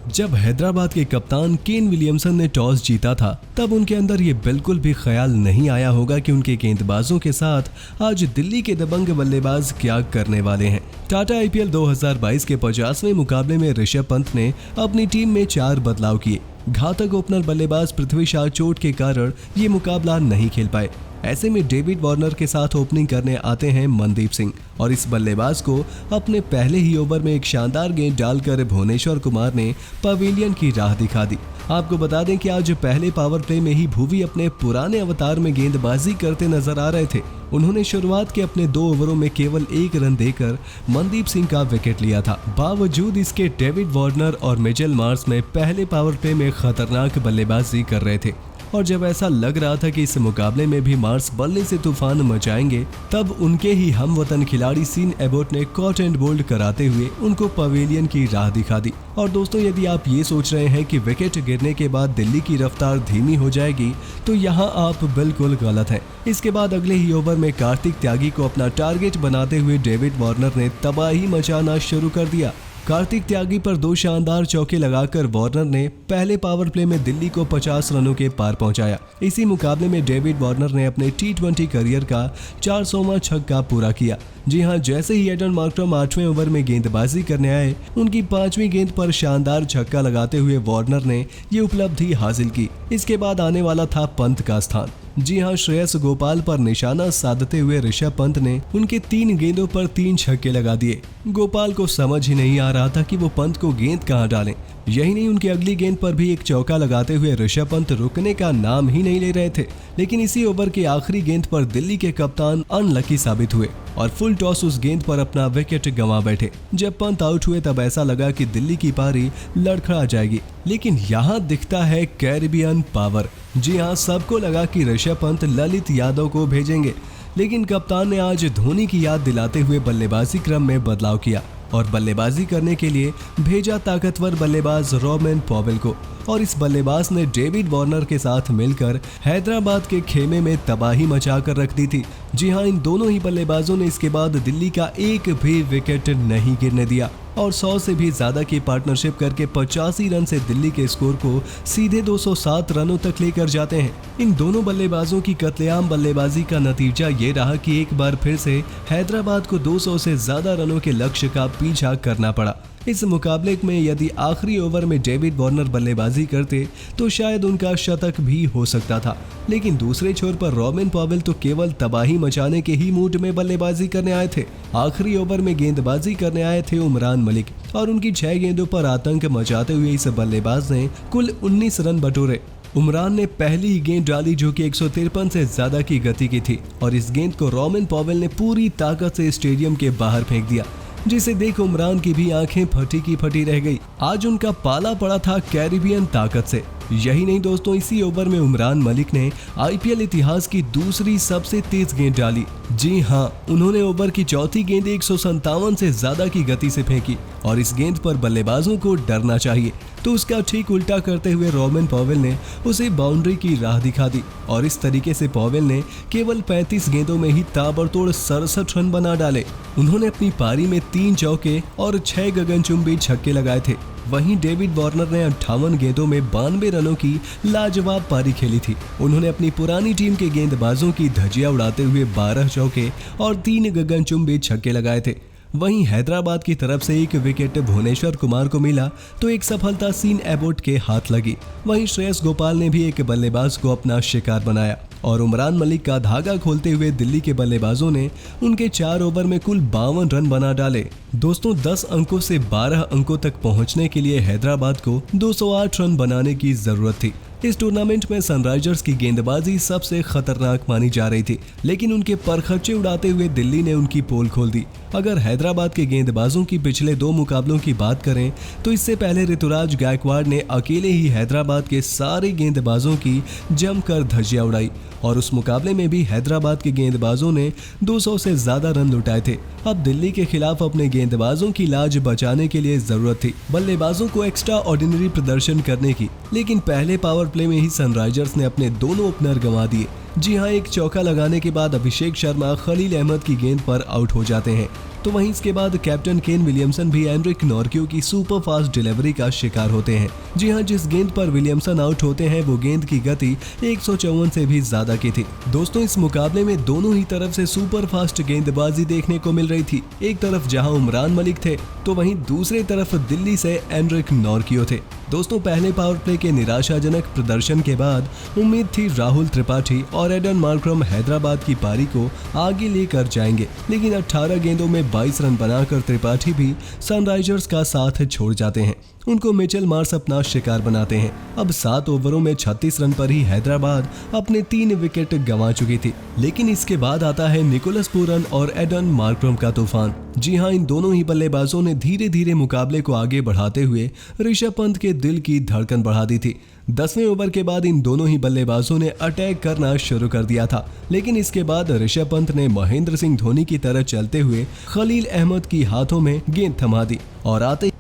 जब हैदराबाद के कप्तान केन विलियमसन ने टॉस जीता था तब उनके अंदर ये बिल्कुल भी ख्याल नहीं आया होगा कि उनके गेंदबाजों के साथ आज दिल्ली के दबंग बल्लेबाज क्या करने वाले हैं। टाटा आईपीएल 2022 के 50वें मुकाबले में ऋषभ पंत ने अपनी टीम में 4 बदलाव किए। घातक ओपनर बल्लेबाज पृथ्वी शॉ चोट के कारण ये मुकाबला नहीं खेल पाए। ऐसे में डेविड वार्नर के साथ ओपनिंग करने आते हैं मनदीप सिंह और इस बल्लेबाज को अपने पहले ही ओवर में एक शानदार गेंद डालकर भुवनेश्वर कुमार ने पवेलियन की राह दिखा दी। आपको बता दें कि आज पहले पावर प्ले में ही भुवी अपने पुराने अवतार में गेंदबाजी करते नजर आ रहे थे। उन्होंने शुरुआत के अपने 2 ओवरों में केवल 1 रन देकर मनदीप सिंह का विकेट लिया था। बावजूद इसके डेविड वार्नर और मिचेल मार्श में पहले पावर प्ले में खतरनाक बल्लेबाजी कर रहे थे और जब ऐसा लग रहा था कि इस मुकाबले में भी मार्श बल्ले से तूफान मचाएंगे तब उनके ही हमवतन खिलाड़ी सीन एबोट ने कॉट एंड बोल्ड कराते हुए उनको पवेलियन की राह दिखा दी। और दोस्तों, यदि आप ये सोच रहे हैं कि विकेट गिरने के बाद दिल्ली की रफ्तार धीमी हो जाएगी तो यहाँ आप बिल्कुल गलत हैं। इसके बाद अगले ही ओवर में कार्तिक त्यागी को अपना टारगेट बनाते हुए डेविड वार्नर ने तबाही मचाना शुरू कर दिया। कार्तिक त्यागी पर 2 शानदार चौके लगाकर वार्नर ने पहले पावर प्ले में दिल्ली को 50 रनों के पार पहुंचाया। इसी मुकाबले में डेविड वार्नर ने अपने T20 करियर का 400वां छक्का पूरा किया। जी हां, जैसे ही एडन मार्करम 8वें ओवर में गेंदबाजी करने आए, उनकी 5वीं गेंद पर शानदार छक्का लगाते हुए वार्नर ने ये उपलब्धि हासिल की। इसके बाद आने वाला था पंत का स्थान। जी हां, श्रेयस गोपाल पर निशाना साधते हुए ऋषभ पंत ने उनके 3 गेंदों पर 3 छक्के लगा दिए। गोपाल को समझ ही नहीं आ रहा था कि वो पंत को गेंद कहां डालें। यही नहीं, उनकी अगली गेंद पर भी एक चौका लगाते हुए ऋषभ पंत रुकने का नाम ही नहीं ले रहे थे। लेकिन इसी ओवर की आखिरी गेंद पर दिल्ली के कप्तान अनलकी साबित हुए और फुल टॉस उस गेंद पर अपना विकेट गंवा बैठे। जब पंत आउट हुए तब ऐसा लगा कि दिल्ली की पारी लड़खड़ा जाएगी, लेकिन यहाँ दिखता है कैरिबियन पावर। जी हाँ, सबको लगा कि ऋषभ पंत ललित यादव को भेजेंगे, लेकिन कप्तान ने आज धोनी की याद दिलाते हुए बल्लेबाजी क्रम में बदलाव किया और बल्लेबाजी करने के लिए भेजा ताकतवर बल्लेबाज रोमेन पॉवेल को। और इस बल्लेबाज ने डेविड वार्नर के साथ मिलकर हैदराबाद के खेमे में तबाही मचाकर रख दी थी। जी हाँ, इन दोनों ही बल्लेबाजों ने इसके बाद दिल्ली का एक भी विकेट नहीं गिरने दिया और 100 से भी ज्यादा की पार्टनरशिप करके 85 रन से दिल्ली के स्कोर को सीधे 207 रनों तक लेकर जाते हैं। इन दोनों बल्लेबाजों की कत्लेआम बल्लेबाजी का नतीजा ये रहा कि एक बार फिर से हैदराबाद को 200 से ज्यादा रनों के लक्ष्य का पीछा करना पड़ा। इस मुकाबले में यदि आखिरी ओवर में डेविड वार्नर बल्लेबाजी करते तो शायद उनका शतक भी हो सकता था, लेकिन दूसरे छोर पर रोमेन पॉवेल तो केवल तबाही मचाने के ही मूड में बल्लेबाजी करने आए थे। आखिरी ओवर में गेंदबाजी करने आए थे उमरान मलिक और उनकी 6 गेंदों पर आतंक मचाते हुए इस बल्लेबाज ने कुल 19 रन बटोरे। उमरान ने पहली ही गेंद डाली जो कि 153 से ज्यादा की गति की थी और इस गेंद को रोमेन पॉवेल ने पूरी ताकत से स्टेडियम के बाहर फेंक दिया, जिसे देख उमरान की भी आंखें फटी की फटी रह गई। आज उनका पाला पड़ा था कैरिबियन ताकत से। यही नहीं दोस्तों, इसी ओवर में उमरान मलिक ने आईपीएल इतिहास की दूसरी सबसे तेज गेंद डाली। जी हां, उन्होंने ओवर की चौथी गेंद 157 से ज्यादा की गति से फेंकी और इस गेंद पर बल्लेबाजों को डरना चाहिए, तो उसका ठीक उल्टा करते हुए रोमेन पॉवेल ने उसे बाउंड्री की राह दिखा दी और इस तरीके से पॉवेल ने केवल 35 गेंदों में ही ताबड़तोड़ 67 रन बना डाले। उन्होंने अपनी पारी में 3 चौके और 6 गगनचुंबी छक्के लगाए थे। वहीं डेविड वार्नर ने 58 गेंदों में 92 रनों की लाजवाब पारी खेली थी। उन्होंने अपनी पुरानी टीम के गेंदबाजों की धज्जियां उड़ाते हुए 12 चौके और 3 गगनचुंबी छक्के लगाए थे। वहीं हैदराबाद की तरफ से एक विकेट भुवनेश्वर कुमार को मिला तो एक सफलता सीन एबोट के हाथ लगी। वहीं श्रेयस गोपाल ने भी एक बल्लेबाज को अपना शिकार बनाया और उमरान मलिक का धागा खोलते हुए दिल्ली के बल्लेबाजों ने उनके 4 ओवर में कुल 52 रन बना डाले। दोस्तों, 10 अंकों से 12 अंकों तक पहुंचने के लिए हैदराबाद को 208 रन बनाने की जरूरत थी। इस टूर्नामेंट में सनराइजर्स की गेंदबाजी सबसे खतरनाक मानी जा रही थी, लेकिन उनके परखच्चे उड़ाते हुए दिल्ली ने उनकी पोल खोल दी। अगर हैदराबाद के गेंदबाजों की पिछले 2 मुकाबलों की बात करें तो इससे पहले ऋतुराज गायकवाड़ ने अकेले ही हैदराबाद के सारे गेंदबाजों की जमकर धज्जियां उड़ाई और उस मुकाबले में भी हैदराबाद के गेंदबाजों ने 200 से ज्यादा रन लुटाए थे। अब दिल्ली के खिलाफ अपने गेंदबाजों की लाज बचाने के लिए जरूरत थी बल्लेबाजों को एक्स्ट्रा ऑर्डिनरी प्रदर्शन करने की, लेकिन पहले पावर प्ले में ही सनराइजर्स ने अपने दोनों ओपनर गंवा दिए। जी हां, एक चौका लगाने के बाद अभिषेक शर्मा खलील अहमद की गेंद पर आउट हो जाते हैं। तो वहीं इसके बाद कैप्टन केन विलियमसन भी एनरिक नॉर्क्यू की सुपर फास्ट डिलीवरी का शिकार होते हैं। जी हाँ, जिस गेंद पर विलियमसन आउट होते हैं वो गेंद की गति 154 से भी ज्यादा की थी। दोस्तों, इस मुकाबले में दोनों ही तरफ से सुपर फास्ट गेंदबाजी देखने को मिल रही थी। एक तरफ जहां उमरान मलिक थे तो वहीं दूसरी तरफ दिल्ली से एनरिक नॉर्क्यू थे। दोस्तों, पहले पावर प्ले के निराशाजनक प्रदर्शन के बाद उम्मीद थी राहुल त्रिपाठी और एडन मार्करम हैदराबाद की पारी को आगे लेकर जाएंगे, लेकिन 18 गेंदों में 22 रन बनाकर त्रिपाठी भी सनराइजर्स का साथ छोड़ जाते हैं। उनको मिचेल मार्श अपना शिकार बनाते हैं। अब 7 ओवरों में 36 रन पर ही हैदराबाद अपने 3 विकेट गंवा चुकी थी। लेकिन इसके बाद आता है निकोलस पूरन और एडन मार्करम का तूफान। जी हाँ, इन दोनों ही बल्लेबाजों ने धीरे धीरे मुकाबले को आगे बढ़ाते हुए ऋषभ पंत के दिल की धड़कन बढ़ा दी थी। 10वें ओवर के बाद इन दोनों ही बल्लेबाजों ने अटैक करना शुरू कर दिया था, लेकिन इसके बाद ऋषभ पंत ने महेंद्र सिंह धोनी की तरह चलते हुए खलील अहमद की हाथों में गेंद थमा दी और आते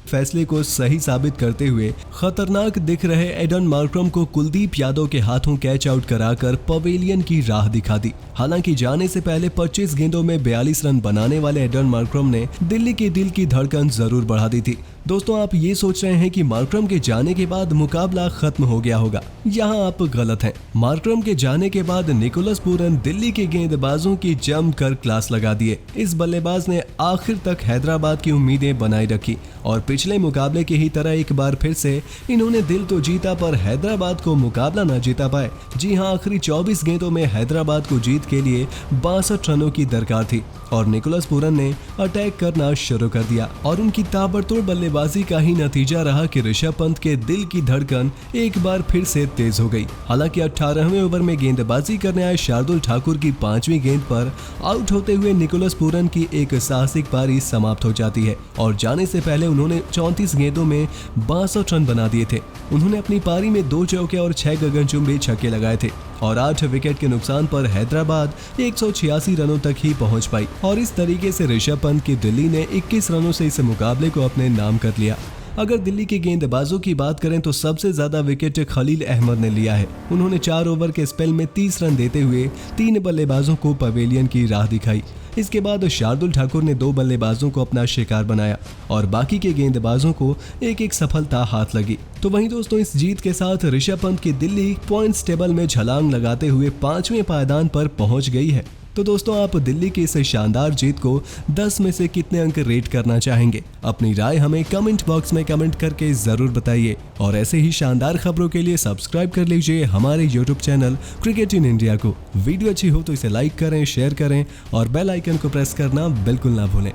फैसले को सही साबित करते हुए खतरनाक दिख रहे एडन मार्करम को कुलदीप यादव के हाथों कैच आउट कराकर पवेलियन की राह दिखा दी। हालांकि जाने से पहले 25 गेंदों में 42 रन बनाने वाले एडन मार्करम ने दिल्ली के दिल की धड़कन जरूर बढ़ा दी थी। दोस्तों, आप ये सोच रहे हैं कि मार्करम के जाने के बाद मुकाबला खत्म हो गया होगा। यहाँ आप गलत हैं। मार्करम के जाने के बाद निकोलस पूरन दिल्ली के गेंदबाजों की जमकर क्लास लगा दिए। इस बल्लेबाज ने आखिर तक हैदराबाद की उम्मीदें बनाए रखी और पिछले मुकाबले की ही तरह एक बार फिर से इन्होंने दिल तो जीता पर हैदराबाद को मुकाबला न जीता पाए। जी हाँ, आखिरी 24 गेंदों में हैदराबाद को जीत के लिए 62 रनों की दरकार थी और निकोलस पूरन ने अटैक करना शुरू कर दिया और उनकी ताबड़तोड़ बल्लेबाजी का ही नतीजा रहा कि ऋषभ पंत के दिल की धड़कन एक बार फिर से तेज हो गई। हालांकि 18वें ओवर में गेंदबाजी करने आए शार्दुल ठाकुर की 5वीं गेंद पर आउट होते हुए निकोलस पूरन की एक साहसिक पारी समाप्त हो जाती है और जाने से पहले उन्होंने 34 गेंदों में 62 रन बना दिए थे। उन्होंने अपनी पारी में 2 चौके और 6 गगनचुंबी छक्के लगाए थे और 8 विकेट के नुकसान पर हैदराबाद 186 रनों तक ही पहुंच पाई और इस तरीके से ऋषभ पंत की दिल्ली ने 21 रनों से इस मुकाबले को अपने नाम कर लिया। अगर दिल्ली के गेंदबाजों की बात करें तो सबसे ज्यादा विकेट खलील अहमद ने लिया है। उन्होंने 4 ओवर के स्पेल में 30 रन देते हुए 3 बल्लेबाजों को पवेलियन की राह दिखाई। इसके बाद शार्दुल ठाकुर ने 2 बल्लेबाजों को अपना शिकार बनाया और बाकी के गेंदबाजों को एक एक सफलता हाथ लगी। तो वहीं दोस्तों, इस जीत के साथ ऋषभ पंत की दिल्ली पॉइंट्स टेबल में छलांग लगाते हुए 5वें पायदान पर पहुंच गई है। तो दोस्तों, आप दिल्ली की इस शानदार जीत को 10 में से कितने अंक रेट करना चाहेंगे? अपनी राय हमें कमेंट बॉक्स में कमेंट करके जरूर बताइए और ऐसे ही शानदार खबरों के लिए सब्सक्राइब कर लीजिए हमारे YouTube channel cricket in India को। वीडियो अच्छी हो तो इसे लाइक करें, शेयर करें और बेल आइकन को प्रेस करना बिल्कुल ना भूलें।